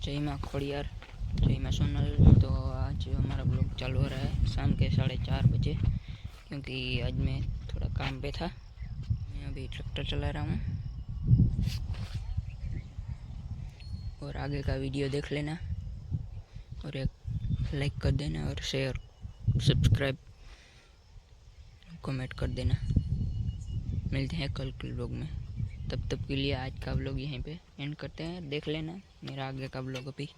जय माँ खोड़ियार, जय माँ सोनल। तो आज हमारा ब्लॉग चालू हो रहा है शाम के 4:30 बजे, क्योंकि आज मैं थोड़ा काम पे था। मैं अभी ट्रैक्टर चला रहा हूँ और आगे का वीडियो देख लेना और एक लाइक कर देना और शेयर सब्सक्राइब कमेंट कर देना। मिलते हैं कल के ब्लॉग में, तब के लिए आज का ब्लॉग यहीं पे एंड करते हैं। देख लेना मेरा आगे का ब्लॉग अभी।